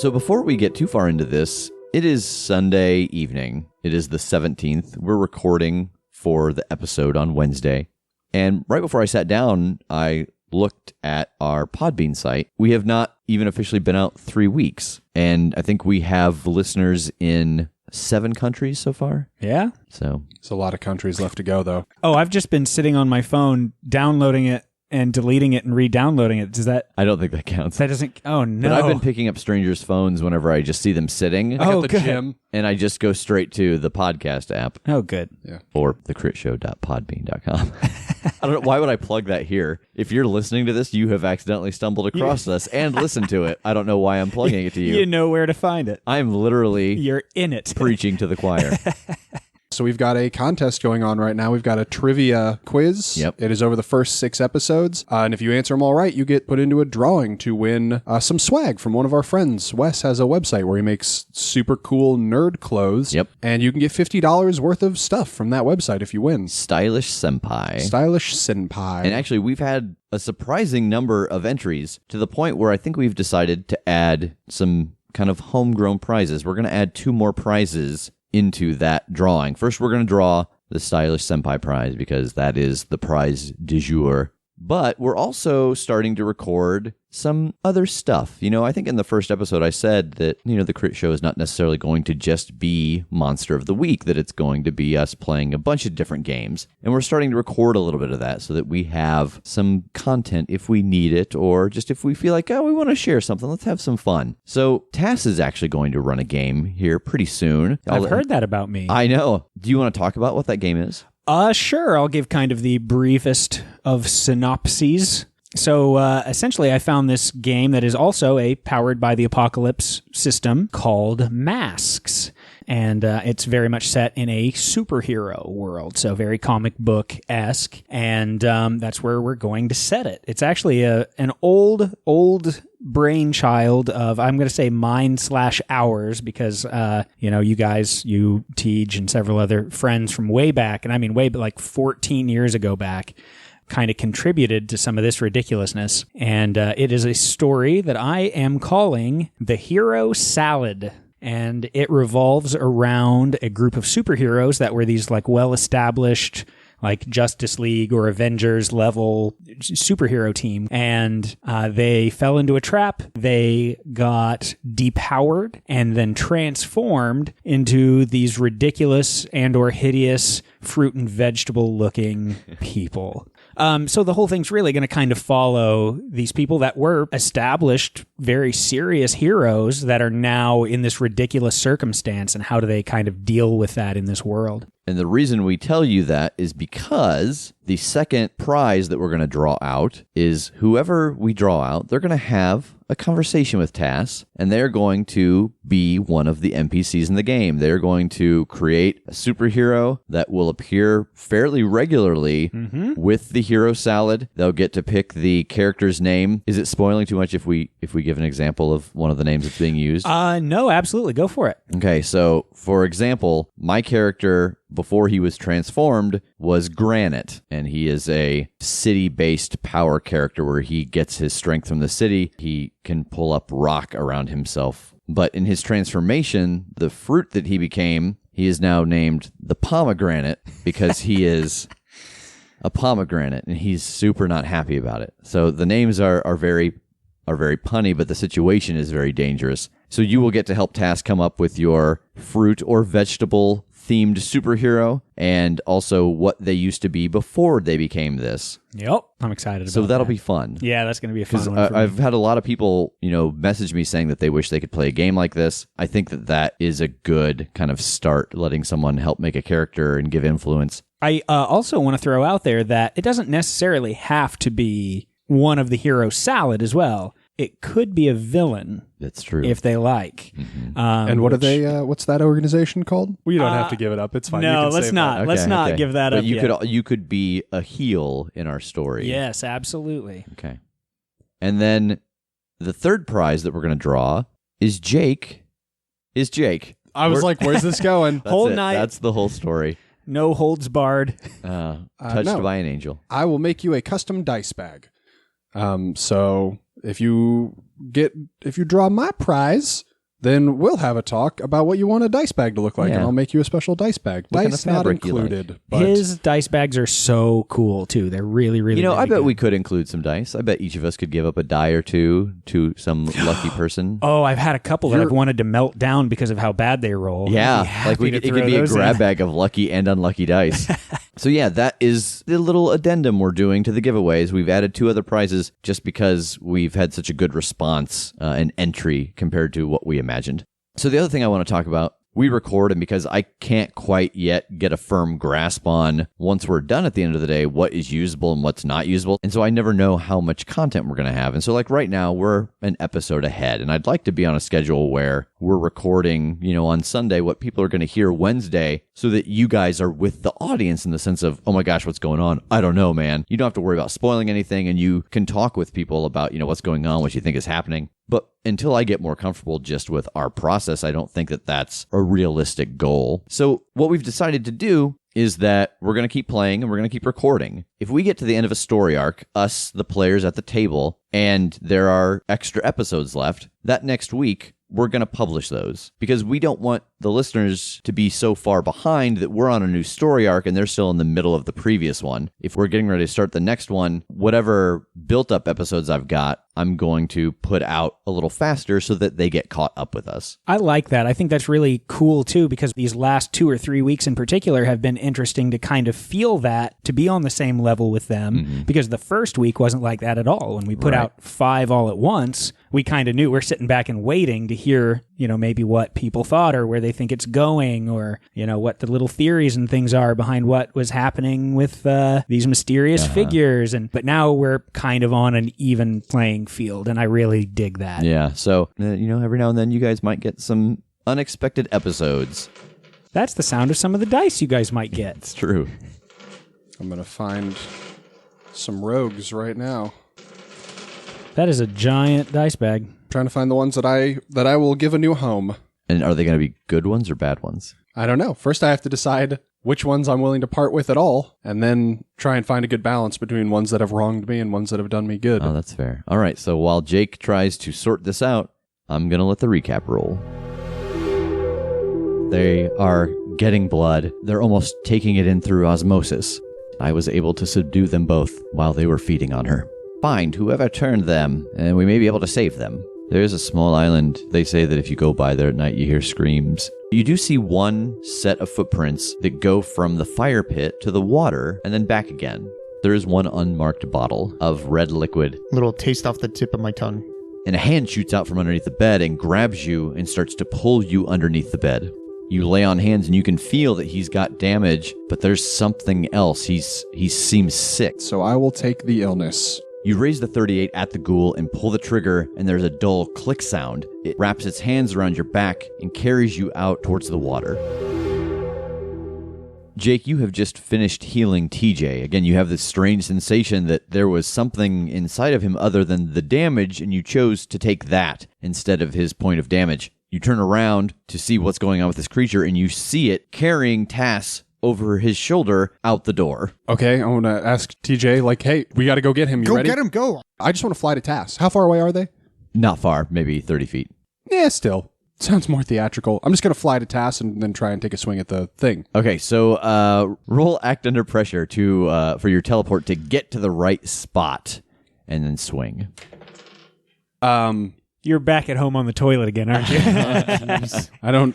So before we get too far into this, it is Sunday evening. It is the 17th. We're recording for the episode on Wednesday. And right before I sat down, I looked at our Podbean site. We have not even officially been out 3 weeks. And I think we have listeners in 7 countries so far. Yeah? So There's a lot of countries left to go, though. Oh, I've just been sitting on my phone, downloading it and deleting it and re-downloading it. Does that... I don't think that counts. That doesn't... Oh, no. But I've been picking up strangers' phones whenever I just see them sitting. I got Oh, the good. gym. And I just go straight to the podcast app. Oh, good. Or the critshow.podbean.com. I don't know. Why would I plug that here? If you're listening to this, you have accidentally stumbled across this and listened to it. I don't know why I'm plugging it to you. You know where to find it. I'm literally You're in it. preaching to the choir. So we've got a contest going on right now. We've got a trivia quiz. Yep. It is over the first 6 episodes. And if you answer them all right, you get put into a drawing to win some swag from one of our friends. Wes has a website where he makes super cool nerd clothes. Yep. And you can get $50 worth of stuff from that website if you win. Stylish Senpai. Stylish Senpai. And actually, we've had a surprising number of entries to the point where I think we've decided to add some kind of homegrown prizes. We're going to add 2 more prizes into that drawing. First, we're going to draw the Stylish Senpai prize because that is the prize du jour. But we're also starting to record some other stuff. You know, I think in the first episode I said that, you know, the Crit Show is not necessarily going to just be Monster of the Week, that it's going to be us playing a bunch of different games. And we're starting to record a little bit of that so that we have some content if we need it, or just if we feel like, oh, we want to share something, let's have some fun. So Tass is actually going to run a game here pretty soon. I've heard that about me. I know. Do you want to talk about what that game is? Sure. I'll give kind of the briefest of synopses. So essentially, I found this game that is also a powered by the apocalypse system called Masks. And it's very much set in a superhero world, so very comic book-esque. And that's where we're going to set it. It's actually an old brainchild of, I'm going to say mine/ours, because, you guys, you, Tej, and several other friends from way back, and I mean way like 14 years ago back, kind of contributed to some of this ridiculousness. And it is a story that I am calling The Hero Salad. And it revolves around a group of superheroes that were these like well-established like Justice League or Avengers level superhero team. And they fell into a trap. They got depowered and then transformed into these ridiculous and or hideous fruit and vegetable looking people. So the whole thing's really going to kind of follow these people that were established, very serious heroes that are now in this ridiculous circumstance, and how do they kind of deal with that in this world? And the reason we tell you that is because the second prize that we're going to draw out is whoever we draw out, they're going to have a conversation with Tass, and they're going to be one of the NPCs in the game. They're going to create a superhero that will appear fairly regularly with the hero salad. They'll get to pick the character's name. Is it spoiling too much if we give an example of one of the names that's being used? No, absolutely. Go for it. Okay, so for example, my character before he was transformed was Granite, and he is a city-based power character where he gets his strength from the city. He can pull up rock around himself. But in his transformation, the fruit that he became, he is now named the pomegranate because he is a pomegranate, and he's super not happy about it. So the names are very punny, but the situation is very dangerous. So you will get to help Tass come up with your fruit or vegetable themed superhero, and also what they used to be before they became this. Yep. I'm excited about that. So that'll be fun. Yeah, that's going to be a fun one for I've me. had a lot of people, message me saying that they wish they could play a game like this. I think that is a good kind of start, letting someone help make a character and give influence. I also want to throw out there that it doesn't necessarily have to be one of the hero salad as well. It could be a villain. That's true. If they like. Mm-hmm. And what are they? What's that organization called? We don't have to give it up. It's fine. No, you can let's save not. that. Let's not give that but up yet. You could be a heel in our story. Yes, absolutely. Okay. And then the third prize that we're going to draw is Jake. I was like, where's this going? Whole it. night. That's the whole story. No holds barred. Touched no. by an angel. I will make you a custom dice bag. So if you draw my prize, then we'll have a talk about what you want a dice bag to look like, Yeah. and I'll make you a special dice bag. What kind Dice of not fabric you like? included. But His dice bags are so cool, too. They're really, really You know, really I bet good. we could include some dice. I bet each of us could give up a die or two to some lucky person. Oh, I've had a couple that I've wanted to melt down because of how bad they roll. Yeah, I'd be happy like to it could throw be a those grab in. bag of lucky and unlucky dice. So yeah, that is the little addendum we're doing to the giveaways. We've added 2 other prizes just because we've had such a good response and entry compared to what we imagined. So the other thing I want to talk about, we record, and because I can't quite yet get a firm grasp on, once we're done at the end of the day, what is usable and what's not usable. And so I never know how much content we're going to have. And so like right now, we're an episode ahead, and I'd like to be on a schedule where we're recording, on Sunday what people are going to hear Wednesday, so that you guys are with the audience in the sense of, oh my gosh, what's going on? I don't know, man. You don't have to worry about spoiling anything, and you can talk with people about, what's going on, what you think is happening. But until I get more comfortable just with our process, I don't think that that's a realistic goal. So what we've decided to do is that we're going to keep playing and we're going to keep recording. If we get to the end of a story arc, us, the players at the table, and there are extra episodes left, that next week, we're going to publish those because we don't want the listeners to be so far behind that we're on a new story arc and they're still in the middle of the previous one. If we're getting ready to start the next one, whatever built up episodes I've got, I'm going to put out a little faster so that they get caught up with us. I like that. I think that's really cool, too, because these last 2 or 3 weeks in particular have been interesting to kind of feel that, to be on the same level with them, because the first week wasn't like that at all. When we put out 5 all at once, we kind of knew we're sitting back and waiting to hear, maybe what people thought or where they think it's going or, what the little theories and things are behind what was happening with these mysterious figures. But now we're kind of on an even playing field, and I really dig that. Yeah, so, every now and then you guys might get some unexpected episodes. That's the sound of some of the dice you guys might get. It's true. I'm going to find some rogues right now. That is a giant dice bag. Trying to find the ones that I will give a new home. And are they going to be good ones or bad ones? I don't know. First, I have to decide which ones I'm willing to part with at all, and then try and find a good balance between ones that have wronged me and ones that have done me good. Oh, that's fair. All right, so while Jake tries to sort this out, I'm going to let the recap roll. They are getting blood. They're almost taking it in through osmosis. I was able to subdue them both while they were feeding on her. Find whoever turned them, and we may be able to save them. There is a small island. They say that if you go by there at night, you hear screams. You do see one set of footprints that go from the fire pit to the water and then back again. There is one unmarked bottle of red liquid. Little taste off the tip of my tongue. And a hand shoots out from underneath the bed and grabs you and starts to pull you underneath the bed. You lay on hands and you can feel that he's got damage, but there's something else. He seems sick. So I will take the illness. You raise the 38 at the ghoul and pull the trigger, and there's a dull click sound. It wraps its hands around your back and carries you out towards the water. Jake, you have just finished healing TJ. Again, you have this strange sensation that there was something inside of him other than the damage, and you chose to take that instead of his point of damage. You turn around to see what's going on with this creature, and you see it carrying Tass over his shoulder out the door. Okay, I want to ask TJ, hey, we got to go get him. You Go ready? get him, go. I just want to fly to Tass. How far away are they? Not far, maybe 30 feet. Yeah, still. Sounds more theatrical. I'm just going to fly to Tass and then try and take a swing at the thing. Okay, so roll act under pressure to for your teleport to get to the right spot and then swing. You're back at home on the toilet again, aren't you? I don't...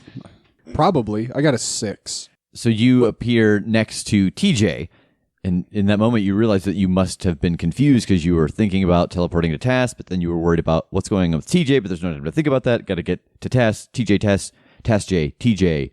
Probably. I got a 6. So you appear next to TJ, and in that moment you realize that you must have been confused because you were thinking about teleporting to Tass, but then you were worried about what's going on with TJ, but there's no time to think about that. Got to get to Tass, TJ Tass, Tass J, TJ,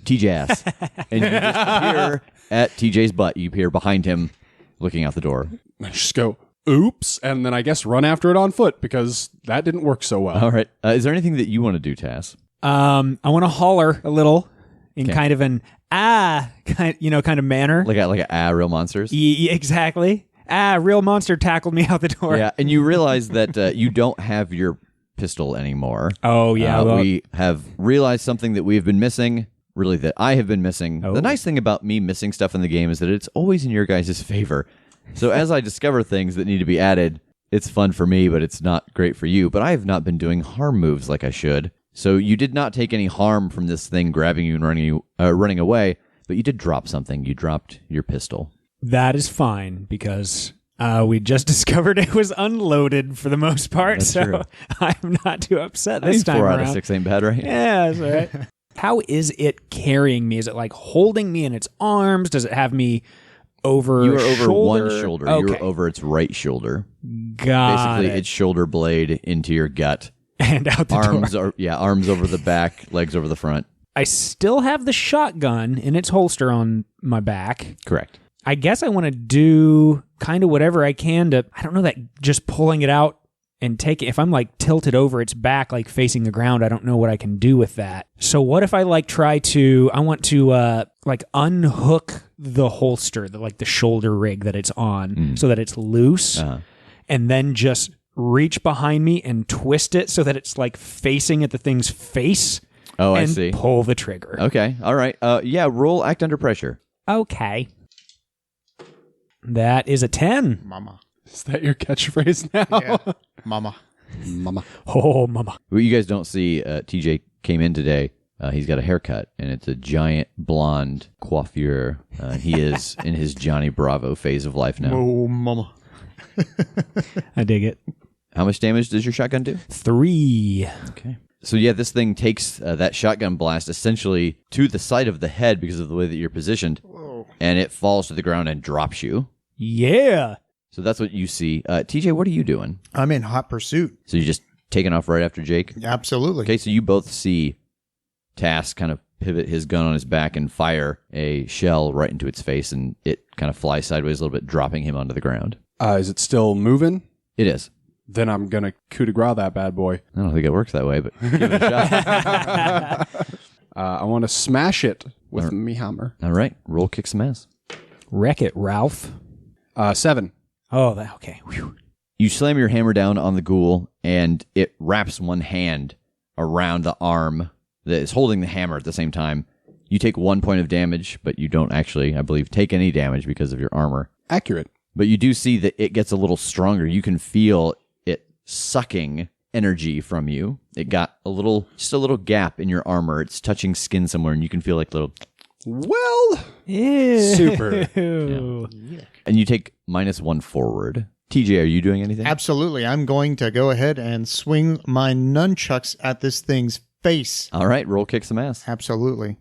TJ-ass. And you just appear at TJ's butt. You appear behind him, looking out the door. I just go, oops, and then I guess run after it on foot because that didn't work so well. All right. Is there anything that you want to do, Tass? I want to holler a little in Okay. kind of an kind of manner. Like a real monsters? Exactly. Real monster tackled me out the door. Yeah, and you realize that you don't have your pistol anymore. Oh, yeah. Well, We have realized something that we have been missing, really that I have been missing. Oh. The nice thing about me missing stuff in the game is that it's always in your guys' favor. So as I discover things that need to be added, it's fun for me, but it's not great for you. But I have not been doing harm moves like I should. So you did not take any harm from this thing grabbing you and running away, but you did drop something. You dropped your pistol. That is fine because we just discovered it was unloaded for the most part, That's so true. I'm not too upset I this think time 4 around. out of 6 ain't bad, right? Yeah, that's all right. How is it carrying me? Is it like holding me in its arms? Does it have me over You were over shoulder? one shoulder. Okay. You were over its right shoulder. Got Basically, it. its shoulder blade into your gut. And out the Arms door. arms over the back, legs over the front. I still have the shotgun in its holster on my back. Correct. I guess I want to do kind of whatever I can to, I don't know, that just pulling it out and take it. If I'm like tilted over its back, like facing the ground, I don't know what I can do with that. So what if I like try to, I want to like unhook the holster, the shoulder rig that it's on so that it's loose and then just reach behind me and twist it so that it's like facing at the thing's face. Oh, I and see. pull the trigger. Okay. All right. Yeah, roll act under pressure. Okay. That is a 10. Mama. Is that your catchphrase now? Yeah. Mama. Mama. Oh, mama. What you guys don't see, TJ came in today. He's got a haircut, and it's a giant blonde coiffure. He is in his Johnny Bravo phase of life now. Oh, mama. I dig it. How much damage does your shotgun do? 3. Okay. So yeah, this thing takes that shotgun blast essentially to the side of the head because of the way that you're positioned, and it falls to the ground and drops you. Yeah. So that's what you see. TJ, what are you doing? I'm in hot pursuit. So you're just taking off right after Jake? Absolutely. Okay, so you both see Tass kind of pivot his gun on his back and fire a shell right into its face, and it kind of flies sideways a little bit, dropping him onto the ground. Is it still moving? It is. Then I'm going to coup de grace that bad boy. I don't think it works that way, but give it a shot. I want to smash it with me hammer. All right, roll kick some ass. Wreck it, Ralph. 7. Oh, okay. Whew. You slam your hammer down on the ghoul, and it wraps one hand around the arm that is holding the hammer at the same time. You take 1 point of damage, but you don't actually, I believe, take any damage because of your armor. Accurate. But you do see that it gets a little stronger. You can feel it sucking energy from you. It got just a little gap in your armor. It's touching skin somewhere, and you can feel like little... Well, Ew. super. And you take -1 forward. TJ, are you doing anything? Absolutely. I'm going to go ahead and swing my nunchucks at this thing's face. All right, roll kick some ass. Absolutely.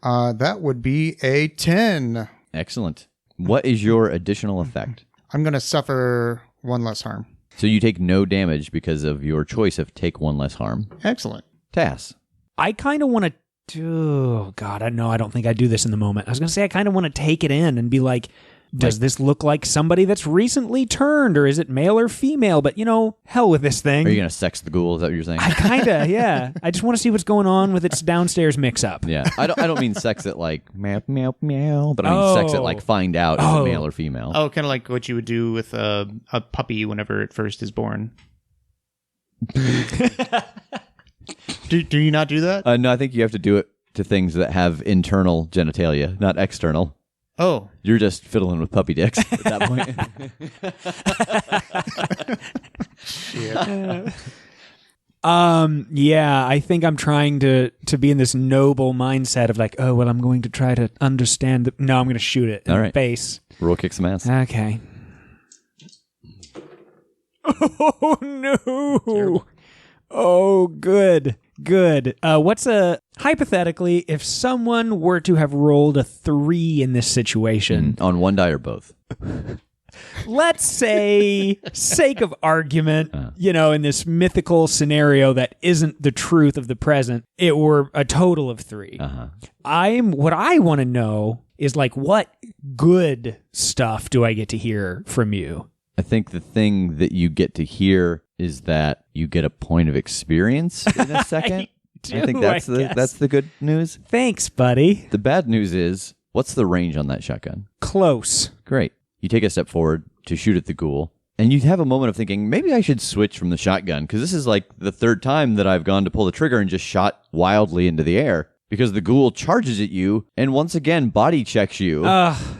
That would be a 10. Excellent. What is your additional effect? I'm going to suffer 1 less harm. So you take no damage because of your choice of take 1 less harm. Excellent. Tass. I kind of want to oh, God, I don't think I do this in the moment. I was going to say I kind of want to take it in and be like, does this look like somebody that's recently turned, or is it male or female? But, hell with this thing. Are you going to sex the ghoul? Is that what you're saying? I kind of, yeah. I just want to see what's going on with its downstairs mix-up. Yeah. I don't mean sex it like meow, meow, meow, but I mean sex it like find out if it's male or female. Oh, kind of like what you would do with a puppy whenever it first is born. Do you not do that? No, I think you have to do it to things that have internal genitalia, not external. Oh. You're just fiddling with puppy dicks at that point. Yeah, I think I'm trying to be in this noble mindset of like, oh, well, I'm going to try to understand. No, I'm going to shoot it in All the right. face. Roll kick some ass. Okay. Oh, no. Terrible. Oh, good. Good. Hypothetically, if someone were to have rolled a 3 in this situation, On one die or both? let's say, sake of argument, in this mythical scenario that isn't the truth of the present, it were a total of 3. What I want to know is like, what good stuff do I get to hear from you? I think the thing that you get to hear is that you get a point of experience in a second. I think that's the good news. Thanks, buddy. The bad news is, what's the range on that shotgun? Close. Great. You take a step forward to shoot at the ghoul, and you have a moment of thinking, maybe I should switch from the shotgun, because this is like the 3rd time that I've gone to pull the trigger and just shot wildly into the air, because the ghoul charges at you and once again body checks you,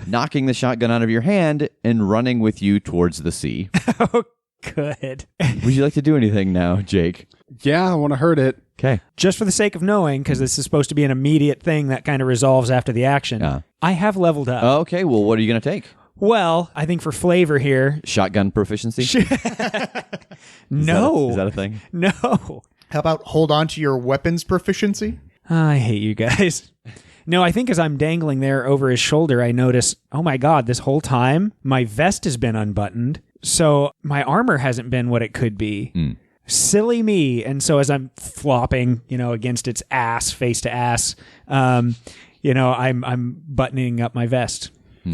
knocking the shotgun out of your hand and running with you towards the sea. Good. Would you like to do anything now, Jake? Yeah, I want to hurt it. Okay. Just for the sake of knowing, because this is supposed to be an immediate thing that kind of resolves after the action, I have leveled up. Okay, well, what are you going to take? Well, I think for flavor here... Shotgun proficiency? No. Is that a thing? No. How about hold on to your weapons proficiency? I hate you guys. No, I think as I'm dangling there over his shoulder, I notice, oh my God, this whole time, my vest has been unbuttoned. So my armor hasn't been what it could be. Silly me. And so as I'm flopping, against its ass, face to ass, I'm buttoning up my vest.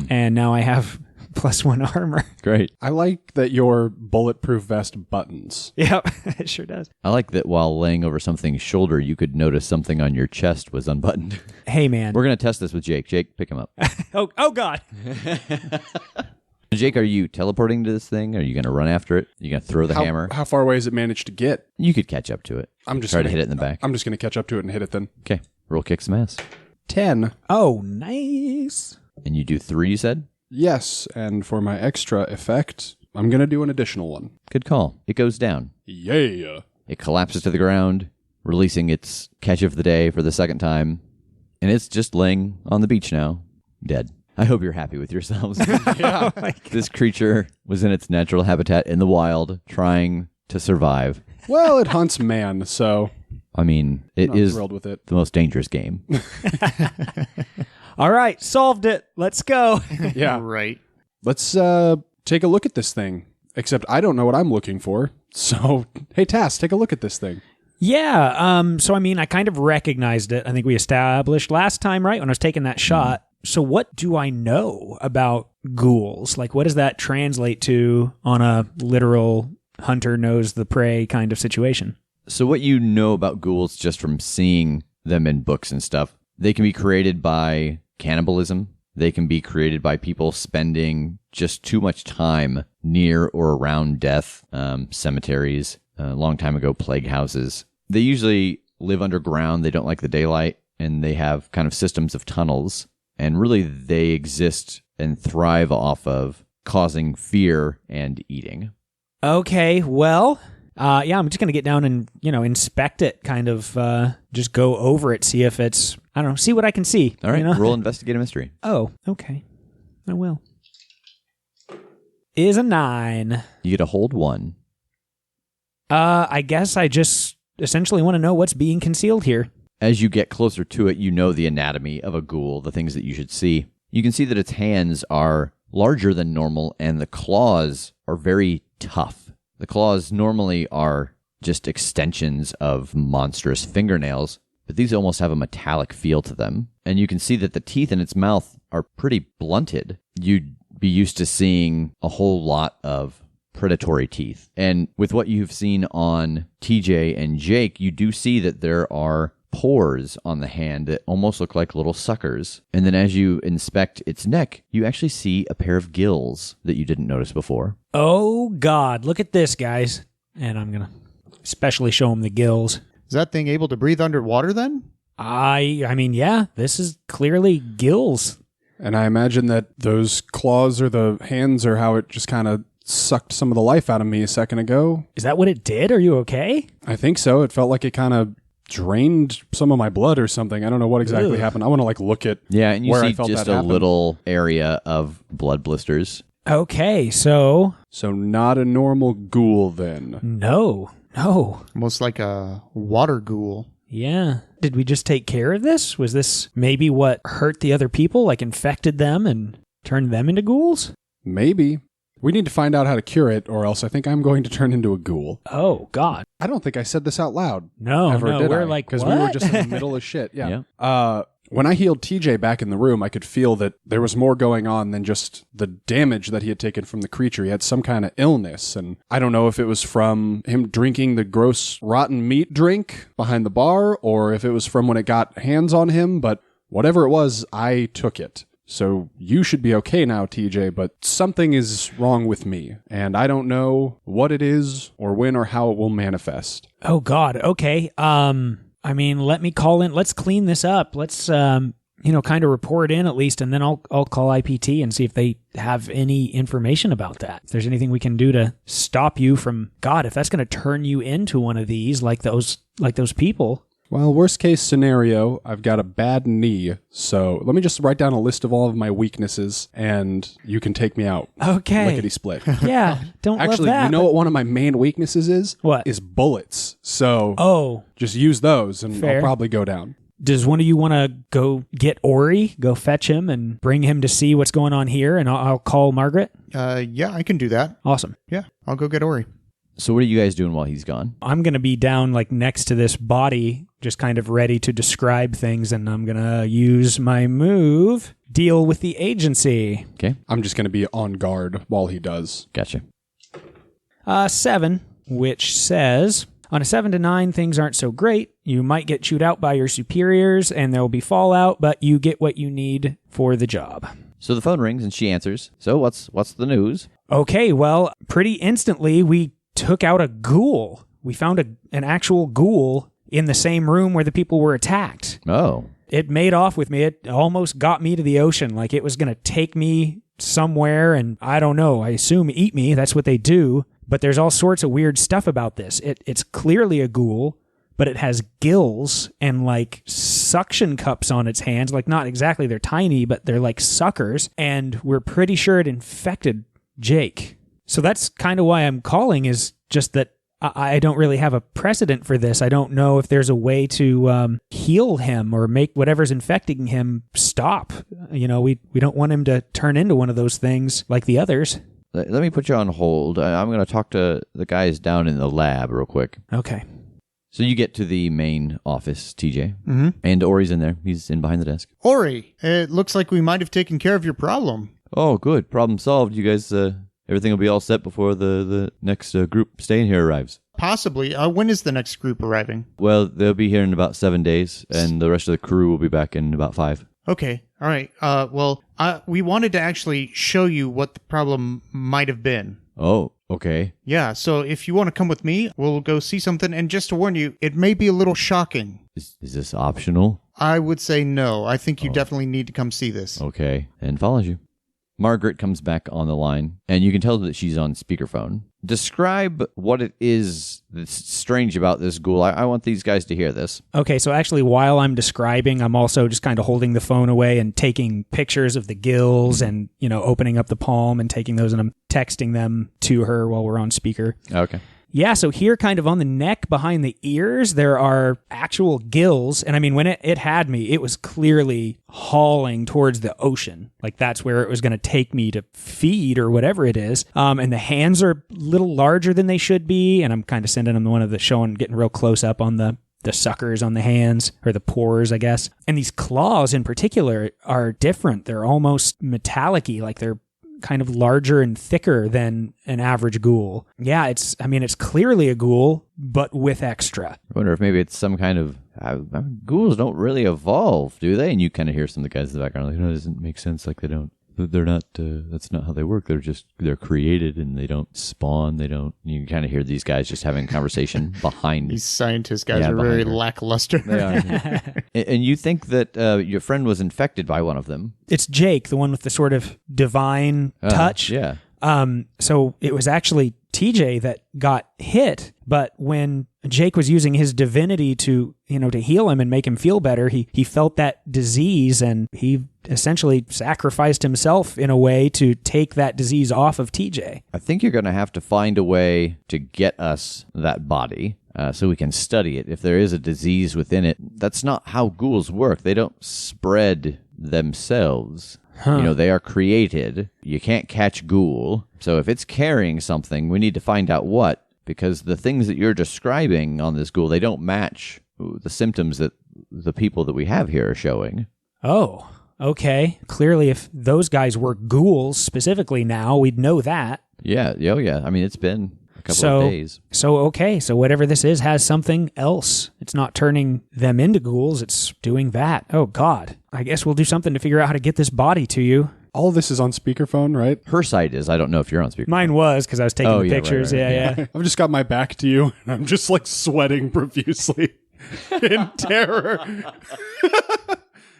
And now I have +1 armor. Great. I like that your bulletproof vest buttons. Yep, it sure does. I like that while laying over something's shoulder, you could notice something on your chest was unbuttoned. Hey, man. We're going to test this with Jake. Jake, pick him up. Oh, God. Jake, are you teleporting to this thing? Are you going to run after it? Are you going to throw the hammer? How far away has it managed to get? You could catch up to it. I'm just Try to gonna- hit it in the back. I'm just going to catch up to it and hit it then. Okay. Roll kick some ass. 10. Oh, nice. And you do 3, you said? Yes, and for my extra effect, I'm going to do an additional one. Good call. It goes down. Yeah. It collapses to the ground, releasing its catch of the day for the second time. And it's just laying on the beach now, dead. I hope you're happy with yourselves. Yeah. This creature was in its natural habitat in the wild, trying to survive. Well, it hunts man, so I mean, it I'm is thrilled with it. the most dangerous game. All right, solved it. Let's go. Yeah. Right. Let's take a look at this thing. Except I don't know what I'm looking for. So, hey, Tass, take a look at this thing. Yeah, so I mean, I kind of recognized it. I think we established last time, right, when I was taking that shot. So what do I know about ghouls? Like, what does that translate to on a literal hunter knows the prey kind of situation? So what you know about ghouls just from seeing them in books and stuff, they can be created by cannibalism. They can be created by people spending just too much time near or around death, cemeteries, a long time ago, plague houses. They usually live underground. They don't like the daylight, and they have kind of systems of tunnels. And really, they exist and thrive off of causing fear and eating. Okay, well, yeah, I'm just going to get down and, inspect it, kind of just go over it, see if it's, I don't know, see what I can see. All right, you know? roll investigate a mystery. Oh, okay. I will. Is a 9. You get a hold 1. I guess I just essentially want to know what's being concealed here. As you get closer to it, you know the anatomy of a ghoul, the things that you should see. You can see that its hands are larger than normal, and the claws are very tough. The claws normally are just extensions of monstrous fingernails, but these almost have a metallic feel to them. And you can see that the teeth in its mouth are pretty blunted. You'd be used to seeing a whole lot of predatory teeth. And with what you've seen on TJ and Jake, you do see that there are pores on the hand that almost look like little suckers. And then as you inspect its neck, you actually see a pair of gills that you didn't notice before. Oh, God. Look at this, guys. And I'm going to especially show them the gills. Is that thing able to breathe underwater then? I mean, yeah, this is clearly gills. And I imagine that those claws or the hands are how it just kind of sucked some of the life out of me a second ago. Is that what it did? Are you okay? I think so. It felt like it kind of drained some of my blood or something. I don't know what exactly happened. I want to look at Yeah, and you where I see felt just that a happen. little area of blood blisters. Okay, so So not a normal ghoul then. no. Almost like a water ghoul. Yeah. Did we just take care of this? Was this maybe what hurt the other people, like infected them and turned them into ghouls? Maybe. We need to find out how to cure it, or else I think I'm going to turn into a ghoul. Oh, God. I don't think I said this out loud. No, Did we're I? like, because what? we were just in the middle of shit. Yeah. When I healed TJ back in the room, I could feel that there was more going on than just the damage that he had taken from the creature. He had some kind of illness, and I don't know if it was from him drinking the gross rotten meat drink behind the bar, or if it was from when it got hands on him, but whatever it was, I took it. So you should be okay now, TJ, but something is wrong with me, and I don't know what it is or when or how it will manifest. Oh, God. Okay. I mean, let me call in. Let's clean this up. Let's kind of report in at least, and then I'll call IPT and see if they have any information about that. If there's anything we can do to stop you from, God, if that's going to turn you into one of these like those people. Well, worst case scenario, I've got a bad knee, so let me just write down a list of all of my weaknesses, and you can take me out. Okay. Lickety-split. Yeah, don't Actually, love that. you know what one of my main weaknesses is? What? Is bullets. So just use those, and Fair. I'll probably go down. Does one of you want to go get Ori, go fetch him, and bring him to see what's going on here, and I'll call Margaret? Yeah, I can do that. Awesome. Yeah, I'll go get Ori. So what are you guys doing while he's gone? I'm going to be down like next to this body, just kind of ready to describe things, and I'm going to use my move, deal with the agency. Okay. I'm just going to be on guard while he does. Gotcha. 7, which says, on a 7 to 9, things aren't so great. You might get chewed out by your superiors, and there will be fallout, but you get what you need for the job. So the phone rings and she answers. So what's the news? Okay, well, pretty instantly, we took out a ghoul. We found an actual ghoul in the same room where the people were attacked. Oh. It made off with me. It almost got me to the ocean. Like it was going to take me somewhere and I don't know. I assume eat me. That's what they do. But there's all sorts of weird stuff about this. It's clearly a ghoul, but it has gills and like suction cups on its hands. Like not exactly, they're tiny, but they're like suckers. And we're pretty sure it infected Jake. So that's kind of why I'm calling, is just that I don't really have a precedent for this. I don't know if there's a way to heal him or make whatever's infecting him stop. We don't want him to turn into one of those things like the others. Let me put you on hold. I'm going to talk to the guys down in the lab real quick. Okay. So you get to the main office, TJ, and Ori's in there. He's in behind the desk. Ori, it looks like we might have taken care of your problem. Oh, good. Problem solved. You guys... everything will be all set before the next group staying here arrives. Possibly. When is the next group arriving? Well, they'll be here in about 7 days, and the rest of the crew will be back in about 5. Okay. All right. We wanted to actually show you what the problem might have been. Oh, okay. Yeah, so if you want to come with me, we'll go see something. And just to warn you, it may be a little shocking. Is this optional? I would say no. I think you definitely need to come see this. Okay, and follows you. Margaret comes back on the line, and you can tell that she's on speakerphone. Describe what it is that's strange about this ghoul. I want these guys to hear this. Okay, so actually while I'm describing, I'm also just kind of holding the phone away and taking pictures of the gills and, opening up the palm and taking those, and I'm texting them to her while we're on speaker. Okay. Yeah, so here kind of on the neck behind the ears, there are actual gills. And I mean, when it had me, it was clearly hauling towards the ocean. Like that's where it was going to take me to feed or whatever it is. And the hands are a little larger than they should be. And I'm kind of sending them one of the showing, getting real close up on the suckers on the hands, or the pores, I guess. And these claws in particular are different. They're almost metallic-y, like they're kind of larger and thicker than an average ghoul. Yeah, it's clearly a ghoul, but with extra. I wonder if maybe it's some kind of... ghouls don't really evolve, do they? And you kind of hear some of the guys in the background like, no, it doesn't make sense. Like they're not, that's not how they work. They're created and they don't spawn. You can kind of hear these guys just having a conversation behind. These scientist guys are very lackluster. They are. And you think that your friend was infected by one of them. It's Jake, the one with the sort of divine touch. Yeah. So it was actually TJ that got hit, but when Jake was using his divinity to heal him and make him feel better, he felt that disease and he essentially sacrificed himself in a way to take that disease off of TJ. I think you're going to have to find a way to get us that body so we can study it. If there is a disease within it, that's not how ghouls work. They don't spread themselves. They are created. You can't catch ghoul. So if it's carrying something, we need to find out what, because the things that you're describing on this ghoul, they don't match the symptoms that the people that we have here are showing. Oh, okay. Clearly, if those guys were ghouls specifically now, we'd know that. Yeah. Oh, yeah. I mean, it's been a couple of days. So whatever this is has something else. It's not turning them into ghouls. It's doing that. Oh, God. I guess we'll do something to figure out how to get this body to you. All of this is on speakerphone, right? Her side is. I don't know if you're on speaker. Mine was, because I was taking the pictures. Right. Yeah. I've just got my back to you, and I'm just like sweating profusely in terror.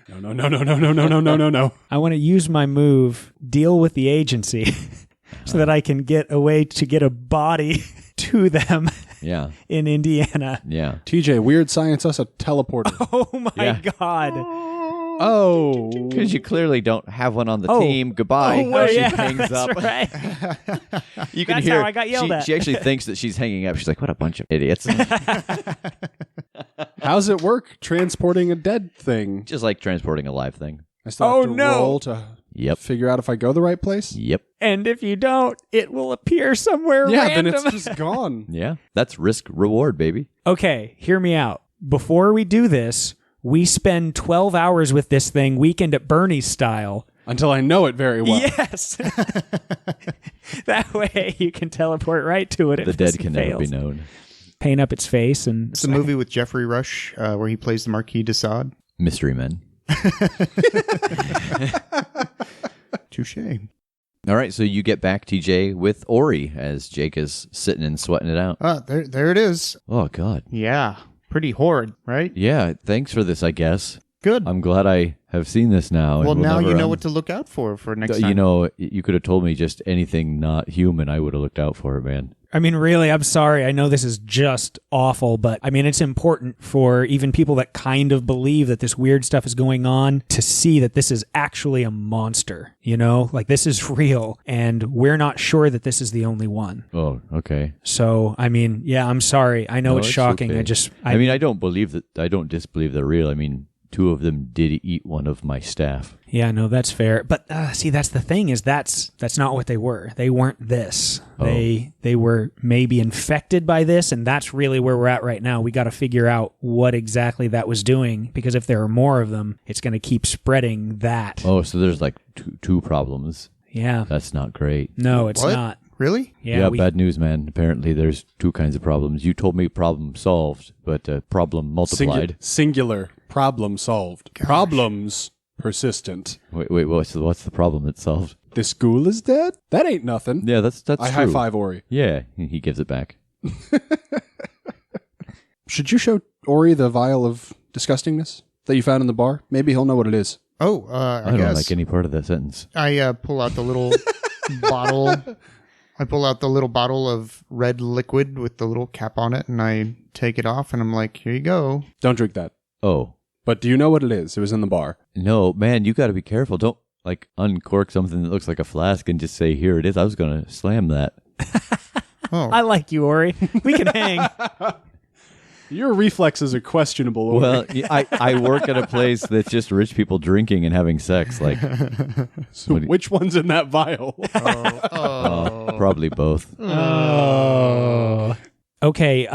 No. I want to use my move, deal with the agency, so that I can get a way to get a body to them Yeah. in Indiana. Yeah. TJ, weird science us a teleporter. Oh my Yeah. God. Oh. Because you clearly don't have one on the team. Goodbye. Oh, well, She yeah, hangs that's up. right. You can That's hear. how I got yelled at. She actually thinks that she's hanging up. She's like, "What a bunch of idiots!" How's it work transporting a dead thing? Just like transporting a live thing. I still Oh, have to no. roll to Yep. figure out if I go the right place? Yep. And if you don't, it will appear somewhere Yeah, random. then it's just gone. Yeah. That's risk reward, baby. Okay, hear me out. Before we do this, we spend 12 hours with this thing, Weekend at Bernie's style. Until I know it very well. Yes. That way you can teleport right to it. The if dead this can fails. never be known. Paint up its face and It's a movie with Jeffrey Rush where he plays the Marquis de Sade. Mystery Men. Touche. All right, so you get back, TJ, with Ori as Jake is sitting and sweating it out. There it is. Oh, God. Yeah. Pretty horrid, right? Yeah, thanks for this, I guess. Good. I'm glad I have seen this now. Well, and will now you never, know what to look out for next time. You know, you could have told me just anything not human. I would have looked out for it, man. I mean, really, I'm sorry. I know this is just awful, but I mean, it's important for even people that kind of believe that this weird stuff is going on to see that this is actually a monster, you know? Like, this is real, and we're not sure that this is the only one. Oh, okay. So, I mean, yeah, I'm sorry. I know No, it's shocking. okay. I mean, I don't disbelieve they're real. I mean, 2 of them did eat one of my staff. Yeah, no, that's fair. But see, that's the thing is that's not what they were. They weren't this. Oh. They were maybe infected by this, and that's really where we're at right now. We got to figure out what exactly that was doing, because if there are more of them, it's going to keep spreading that. Oh, so there's like two problems. Yeah. That's not great. No, it's What? not. Really? Yeah, Bad news, man. Apparently there's 2 kinds of problems. You told me problem solved, but problem multiplied. Singular. Problem solved. Problems persistent. Wait, what's the problem that's solved? This ghoul is dead? That ain't nothing. Yeah, that's I true. high five Ori. Yeah, he gives it back. Should you show Ori the vial of disgustingness that you found in the bar? Maybe he'll know what it is. Oh, I I don't guess. like any part of that sentence. I pull out the little bottle. I pull out the little bottle of red liquid with the little cap on it, and I take it off, and I'm like, here you go. Don't drink that. Oh, But do you know what it is? It was in the bar. no, man, you got to be careful. Don't like uncork something that looks like a flask and just say, here it is. I was going to slam that. Oh, I like you, Ori. We can hang. Your reflexes are questionable, Ori. Well, I work at a place that's just rich people drinking and having sex. Like, So which one's in that vial? probably both. Okay,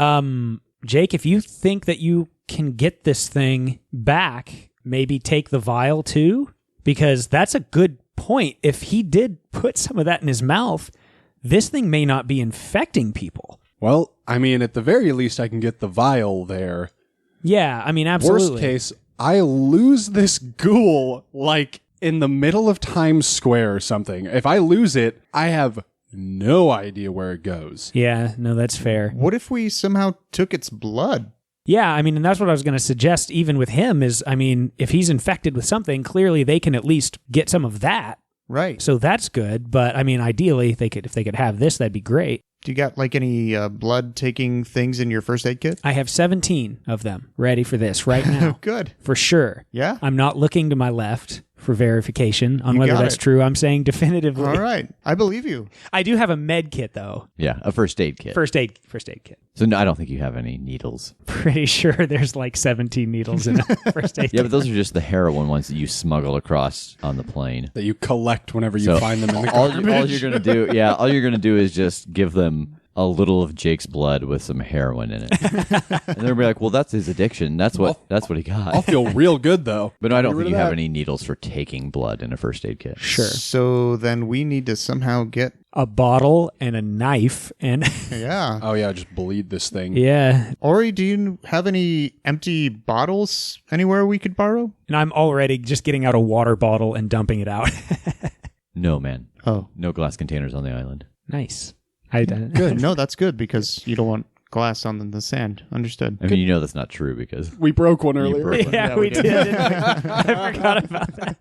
Jake, if you think that you can get this thing back, maybe take the vial too, because that's a good point. If he did put some of that in his mouth, this thing may not be infecting people. Well, I mean, at the very least, I can get the vial there. Yeah, I mean, absolutely. Worst case, I lose this ghoul, like, in the middle of Times Square or something. If I lose it, I have no idea where it goes. Yeah, no, that's fair. what if we somehow took its blood? Yeah, I mean, and that's what I was going to suggest even with him is, I mean, if he's infected with something, clearly they can at least get some of that. Right. So that's good. But I mean, ideally, if they could have this, that'd be great. Do you got like any blood-taking things in your first aid kit? I have 17 of them ready for this right now. Good. For sure. Yeah? I'm not looking to my left for verification on You whether got that's it. true. I'm saying definitively. All right. I believe you. I do have a med kit though. Yeah, a first aid kit. First aid kit. So no, I don't think you have any needles. Pretty sure there's like 17 needles in a first aid Yeah, kit. but those are just the heroin ones that you smuggle across on the plane. That you collect whenever you So find them in the all garbage. you're gonna do, all you're gonna do is just give them a little of Jake's blood with some heroin in it, and they'll be like, "Well, that's his addiction. That's what he got." I'll feel real good, though. But no, I don't Get rid think of you have that. any needles for taking blood in a first aid kit. Sure. So then we need to somehow get... A bottle and a knife and Yeah. Oh, yeah, just bleed this thing. yeah. Ori, do you have any empty bottles anywhere we could borrow? And I'm already just getting out a water bottle and dumping it out. No, man. Oh. No glass containers on the island. Nice. Good. No, that's good because you don't want glass on the sand. Understood. I mean, you know that's not true because We broke one earlier. broke one. Yeah, we did. I forgot about that.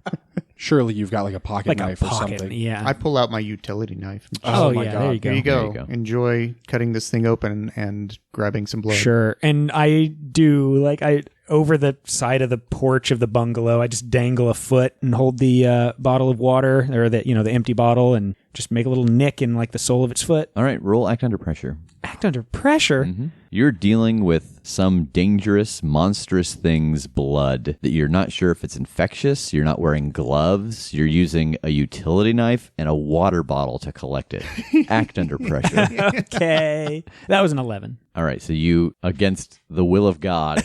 Surely you've got like a pocket Like knife a or pocket, something. yeah. I pull out my utility knife. Oh, my yeah, God. there you go. Here you go. There you go. Enjoy cutting this thing open and grabbing some blood. Sure. And I do, like, over the side of the porch of the bungalow, I just dangle a foot and hold the bottle of water, or the empty bottle, and just make a little nick in, like, the sole of its foot. All right, roll act under pressure. Act under pressure? You're dealing with some dangerous, monstrous thing's blood that you're not sure if it's infectious. You're not wearing gloves. You're using a utility knife and a water bottle to collect it. Act under pressure. Okay. That was an 11. All right, so you, against the will of God,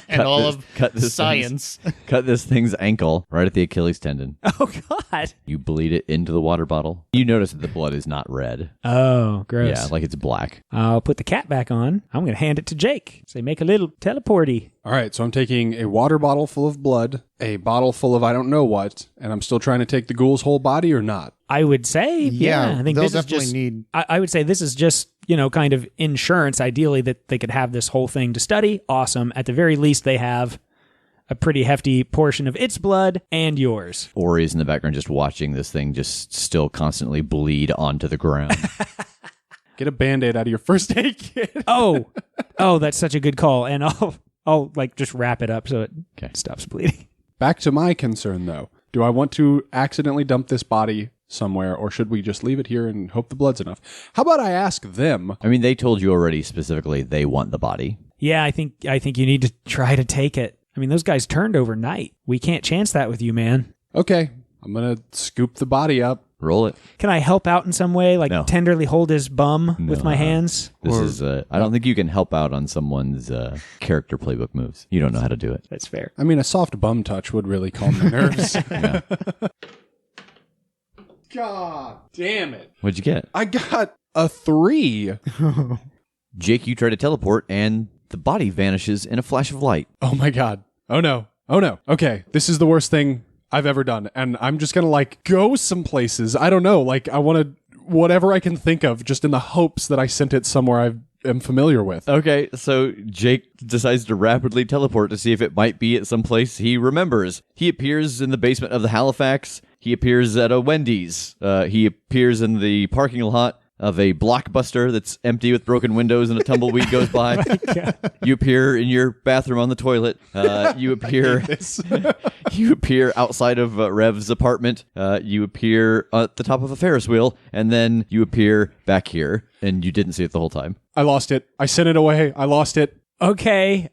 And all of cut this science. cut this thing's ankle right at the Achilles tendon. Oh, God. You bleed it into the water bottle. You notice that the blood is not red. Oh, gross. Yeah, like it's black. I'll put the cat back on. I'm going to hand it to Jake. Say, make a little teleporty. All right, so I'm taking a water bottle full of blood, a bottle full of I don't know what, and I'm still trying to take the ghoul's whole body or not? I would say, Yeah, I think they'll this is definitely just, need. I would say this is just, kind of insurance, ideally, that they could have this whole thing to study. Awesome. At the very least, they have a pretty hefty portion of its blood and yours. Ori's in the background just watching this thing just still constantly bleed onto the ground. Get a Band-Aid out of your first aid kit. Oh, that's such a good call. And I'll like just wrap it up so it stops bleeding. Back to my concern, though. Do I want to accidentally dump this body somewhere, or should we just leave it here and hope the blood's enough? How about I ask them? I mean, they told you already specifically they want the body. Yeah, I think you need to try to take it. I mean, those guys turned overnight. We can't chance that with you, man. Okay, I'm going to scoop the body up. Roll it. Can I help out in some way? Like No. tenderly hold his bum with my hands? This is, I don't think you can help out on someone's character playbook moves. You don't know how to do it. That's fair. I mean, a soft bum touch would really calm the nerves. Yeah. God damn it. What'd you get? I got a 3. Jake, you try to teleport, and the body vanishes in a flash of light. Oh my God. Oh no. Okay, this is the worst thing I've ever done. And I'm just going to like go some places. I don't know. Like I want to, whatever I can think of, just in the hopes that I sent it somewhere I am familiar with. Okay, so Jake decides to rapidly teleport to see if it might be at some place he remembers. He appears in the basement of the Halifax. He appears at a Wendy's. He appears in the parking lot of a Blockbuster that's empty with broken windows and a tumbleweed goes by. You appear in your bathroom on the toilet. You appear you appear outside of Rev's apartment. You appear at the top of a Ferris wheel, and then you appear back here, and you didn't see it the whole time. I lost it. I sent it away. I lost it. Okay.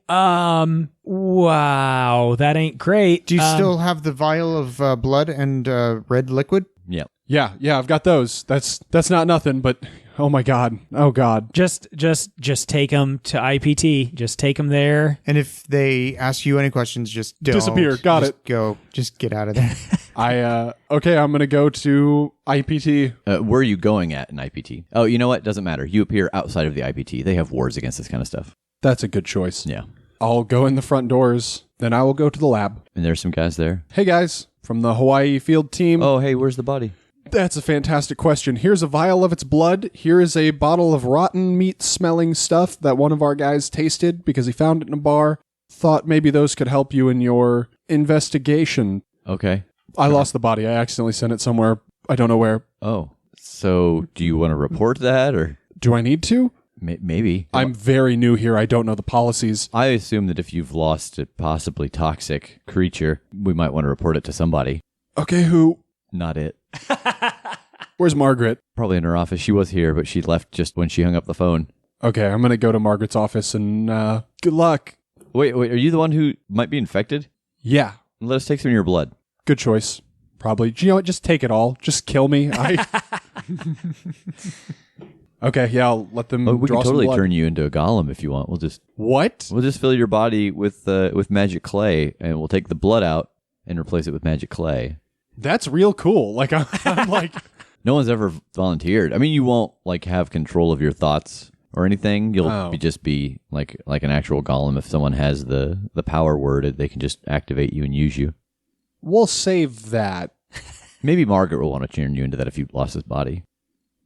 Wow. That ain't great. Do you still have the vial of blood and red liquid? Yeah. Yeah, I've got those. That's not nothing, but oh my God. Oh God. Just take him to IPT. Just take him there. And if they ask you any questions, just don't. Disappear. Got Just it. Go. Just get out of there. Okay, I'm going to go to IPT. Where are you going at in IPT? Oh, you know what? Doesn't matter. You appear outside of the IPT. They have wars against this kind of stuff. That's a good choice. Yeah. I'll go in the front doors, then I will go to the lab. And there's some guys there. Hey guys, from the Hawaii field team. Oh, hey, where's the body? That's a fantastic question. Here's a vial of its blood. Here is a bottle of rotten meat smelling stuff that one of our guys tasted because he found it in a bar. Thought maybe those could help you in your investigation. Okay. I lost the body. I accidentally sent it somewhere. I don't know where. Oh, so do you want to report that, or Do I need to? maybe? I'm very new here. I don't know the policies. I assume that if you've lost a possibly toxic creature, we might want to report it to somebody. Okay, who? Not it. Where's Margaret? Probably in her office. She was here, but she left just when she hung up the phone. Okay, I'm going to go to Margaret's office and good luck. Wait, are you the one who might be infected? Yeah, Let us take some of your blood. good choice. Probably. You know what? Just take it all. Just kill me. Okay, yeah, I'll let them Oh, we draw can totally some blood. turn you into a golem if you want. We'll just What? fill your body with magic clay, and we'll take the blood out and replace it with magic clay. That's real cool. Like, I'm like... No one's ever volunteered. I mean, you won't like have control of your thoughts or anything. You'll just be like an actual golem. If someone has the power word, they can just activate you and use you. We'll save that. Maybe Margaret will want to turn you into that if you lost his body.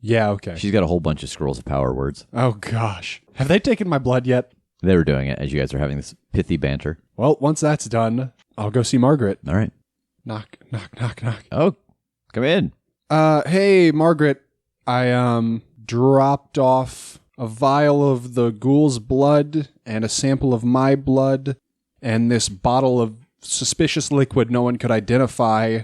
Yeah, okay. She's got a whole bunch of scrolls of power words. Oh, gosh. Have they taken my blood yet? They were doing it as you guys are having this pithy banter. Well, once that's done, I'll go see Margaret. All right. Knock, knock, knock, knock. Oh, come in. Hey, Margaret. I, dropped off a vial of the ghoul's blood and a sample of my blood and this bottle of suspicious liquid no one could identify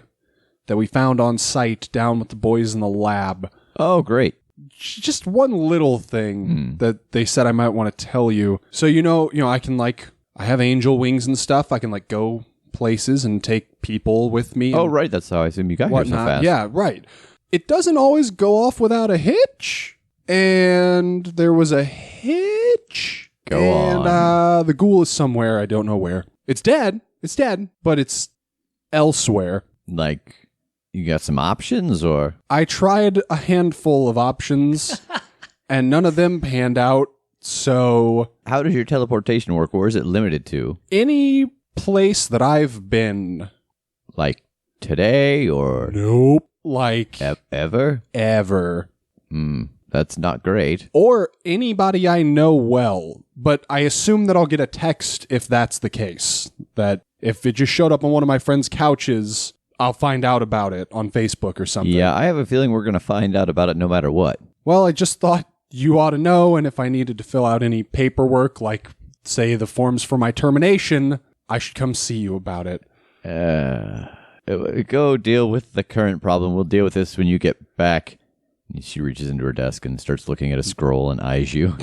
that we found on site down with the boys in the lab. Oh, great. Just one little thing that they said I might want to tell you. So, you know, I can I have angel wings and stuff. I can go places and take people with me. Oh, right. That's how I assume you got here so fast. Yeah, right. It doesn't always go off without a hitch. And there was a hitch. Go on. And the ghoul is somewhere. I don't know where. It's dead. It's dead, but it's elsewhere. You got some options, or? I tried a handful of options, and none of them panned out, so... How does your teleportation work? Where is it limited to? Any place that I've been. Like today, or? Nope. Ever? Ever. That's not great. Or anybody I know well, but I assume that I'll get a text if that's the case. That if it just showed up on one of my friends' couches... I'll find out about it on Facebook or something. Yeah, I have a feeling we're going to find out about it no matter what. Well, I just thought you ought to know, and if I needed to fill out any paperwork, like, say, the forms for my termination, I should come see you about it. Go deal with the current problem. We'll deal with this when you get back. She reaches into her desk and starts looking at a scroll and eyes you.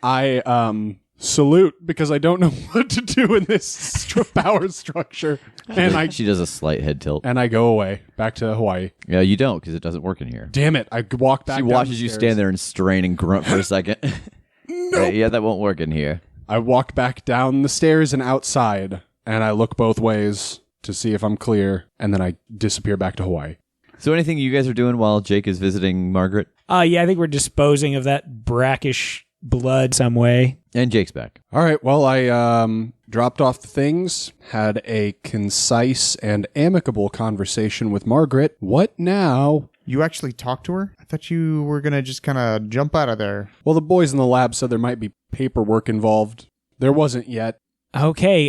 I, salute, because I don't know what to do in this power structure. And she does a slight head tilt. And I go away, back to Hawaii. Yeah, you don't, because it doesn't work in here. Damn it, I walk back She watches you stand there and strain and grunt for a second. Nope. Yeah, that won't work in here. I walk back down the stairs and outside, and I look both ways to see if I'm clear, and then I disappear back to Hawaii. So anything you guys are doing while Jake is visiting Margaret? Yeah, I think we're disposing of that brackish blood some way. And Jake's back. All right, well, I dropped off the things, had a concise and amicable conversation with Margaret. What now? You actually talked to her? I thought you were going to just kind of jump out of there. Well, the boys in the lab said there might be paperwork involved. There wasn't yet. Okay,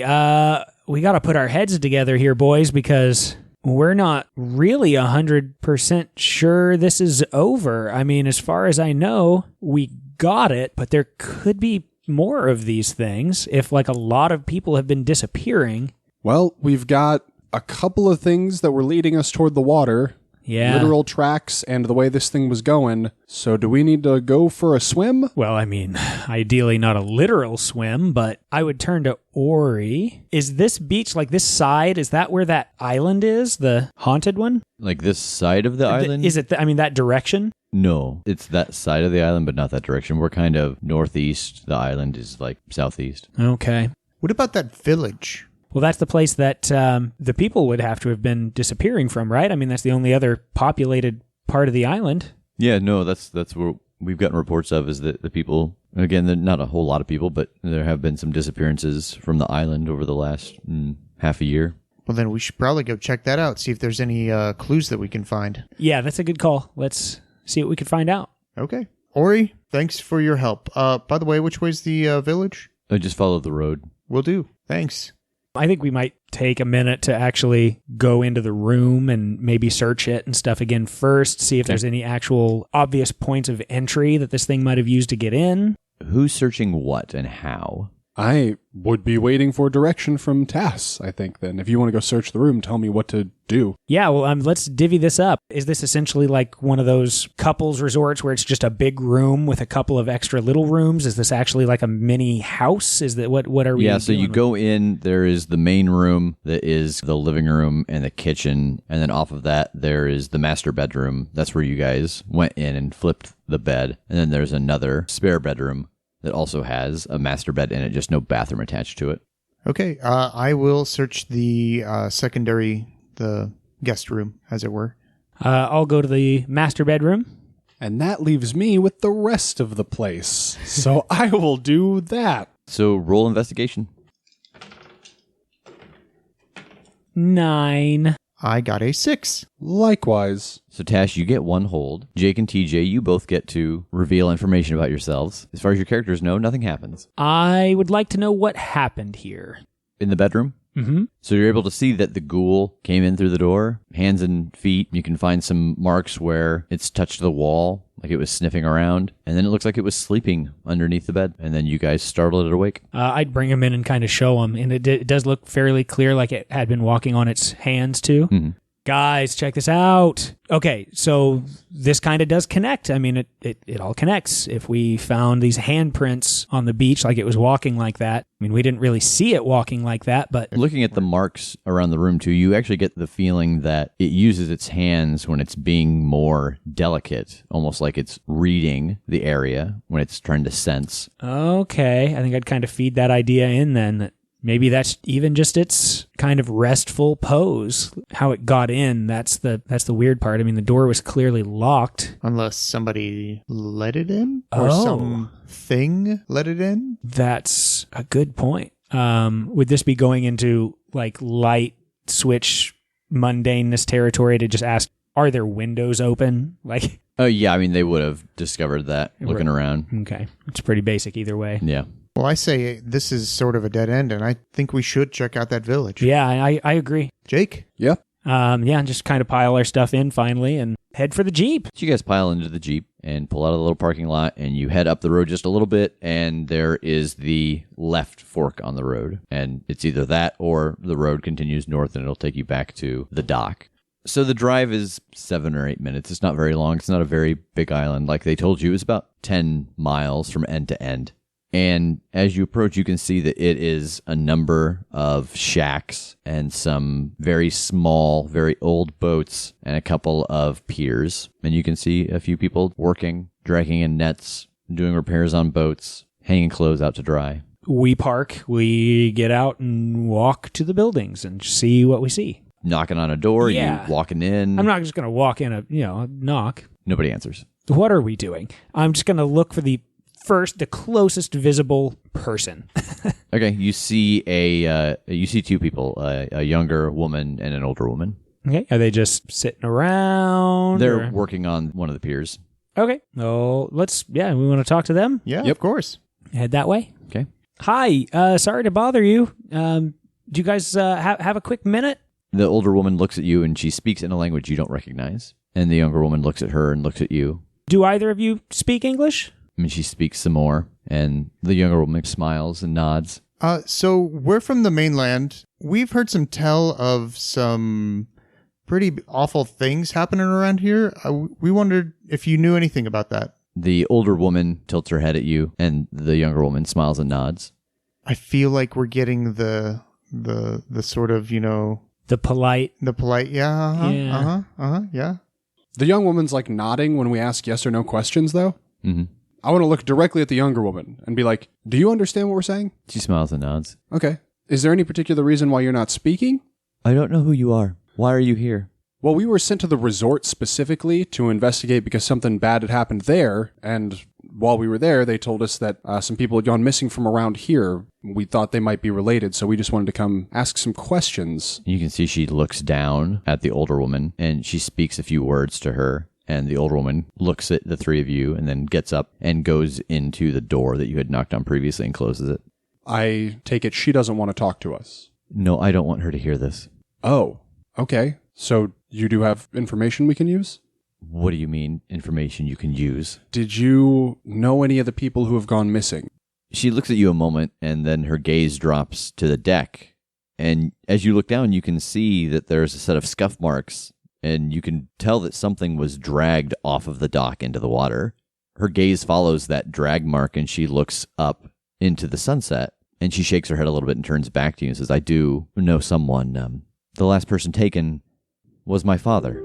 we got to put our heads together here, boys, because we're not really 100% sure this is over. I mean, as far as I know, we got it, but there could be more of these things if a lot of people have been disappearing. Well, we've got a couple of things that were leading us toward the water. Yeah. Literal tracks and the way this thing was going. So do we need to go for a swim? Well, I mean, ideally not a literal swim, but I would turn to Ori. Is this beach, this side, is that where that island is? The haunted one? Like this side of the island? Is it, that direction? No, it's that side of the island, but not that direction. We're kind of northeast. The island is southeast. Okay. What about that village? Well, that's the place that the people would have to have been disappearing from, right? I mean, that's the only other populated part of the island. Yeah, no, that's what we've gotten reports of is that the people, again, they're not a whole lot of people, but there have been some disappearances from the island over the last half a year. Well, then we should probably go check that out, see if there's any clues that we can find. Yeah, that's a good call. Let's see what we can find out. Okay. Ori, thanks for your help. By the way, which way's the village? I just follow the road. Will do. Thanks. I think we might take a minute to actually go into the room and maybe search it and stuff again first, see if there's any actual obvious points of entry that this thing might have used to get in. Who's searching what and how? I would be waiting for direction from Tass, I think, then. If you want to go search the room, tell me what to do. Yeah, well, let's divvy this up. Is this essentially like one of those couples resorts where it's just a big room with a couple of extra little rooms? Is this actually like a mini house? Is that what are we Yeah, so doing? you go in, there is the main room that is the living room and the kitchen, and then off of that there is the master bedroom. That's where you guys went in and flipped the bed. And then there's another spare bedroom that also has a master bed in it, just no bathroom attached to it. Okay, I will search the the guest room, as it were. I'll go to the master bedroom. And that leaves me with the rest of the place. So I will do that. So roll investigation. 9. I got a 6. Likewise. So, Tash, you get 1 hold. Jake and TJ, you both get to reveal information about yourselves. As far as your characters know, nothing happens. I would like to know what happened here. In the bedroom? Mm-hmm. So you're able to see that the ghoul came in through the door, hands and feet. You can find some marks where it's touched the wall, like it was sniffing around. And then it looks like it was sleeping underneath the bed. And then you guys startled it awake. I'd bring him in and kind of show him. And it does look fairly clear, like it had been walking on its hands too. Mm-hmm. Guys, check this out. Okay, so this kind of does connect. I mean, it all connects. If we found these handprints on the beach like it was walking like that, I mean, we didn't really see it walking like that, but... Looking at the marks around the room, too, you actually get the feeling that it uses its hands when it's being more delicate, almost like it's reading the area when it's trying to sense. Okay, I think I'd kind of feed that idea in then, that maybe that's even just its kind of restful pose. How it got in, that's the weird part. I mean, the door was clearly locked. Unless somebody let it in? Or Oh. something let it in? That's a good point. Would this be going into like light switch mundaneness territory to just ask, are there windows open? Like, Oh, yeah, I mean, they would have discovered that looking around. okay, it's pretty basic either way. Yeah. Well, I say this is sort of a dead end, and I think we should check out that village. Yeah, I agree. Jake? Yeah. Yeah, and just kind of pile our stuff in finally and head for the Jeep. So you guys pile into the Jeep and pull out of the little parking lot, and you head up the road just a little bit, and there is the left fork on the road. And it's either that or the road continues north, and it'll take you back to the dock. So the drive is 7 or 8 minutes. It's not very long. It's not a very big island. Like they told you, it's about 10 miles from end to end. And as you approach, you can see that it is a number of shacks and some very small, very old boats and a couple of piers. And you can see a few people working, dragging in nets, doing repairs on boats, hanging clothes out to dry. We park, we get out and walk to the buildings and see what we see. Knocking on a door, Yeah. you walking in. I'm not just going to walk in a knock. Nobody answers. What are we doing? I'm just going to look for the closest visible person. Okay, you see two people, a younger woman and an older woman. Okay. Are they just sitting around? They're or- working on one of the piers. Okay. Oh, we want to talk to them? Yeah, Yep. of course. Head that way. Okay. Hi. Sorry to bother you. Do you guys have a quick minute? The older woman looks at you and she speaks in a language you don't recognize. And the younger woman looks at her and looks at you. Do either of you speak English? And she speaks some more. And the younger woman smiles and nods. So we're from the mainland. We've heard some tell of some pretty awful things happening around here. We wondered if you knew anything about that. The older woman tilts her head at you, and the younger woman smiles and nods. I feel like we're getting the sort of, The polite. yeah. Yeah. The young woman's like nodding when we ask yes or no questions, though. Mm-hmm. I want to look directly at the younger woman and be like, do you understand what we're saying? She smiles and nods. Okay. Is there any particular reason why you're not speaking? I don't know who you are. Why are you here? Well, we were sent to the resort specifically to investigate because something bad had happened there. And while we were there, they told us that some people had gone missing from around here. We thought they might be related, so we just wanted to come ask some questions. You can see she looks down at the older woman, and she speaks a few words to her. And the older woman looks at the three of you and then gets up and goes into the door that you had knocked on previously and closes it. I take it she doesn't want to talk to us. No, I don't want her to hear this. Oh, okay. So you do have information we can use? What do you mean, information you can use? Did you know any of the people who have gone missing? She looks at you a moment, and then her gaze drops to the deck. And as you look down, you can see that there's a set of scuff marks, and you can tell that something was dragged off of the dock into the water. Her gaze follows that drag mark, and she looks up into the sunset, and she shakes her head a little bit and turns back to you and says, I do know someone. The last person taken was my father.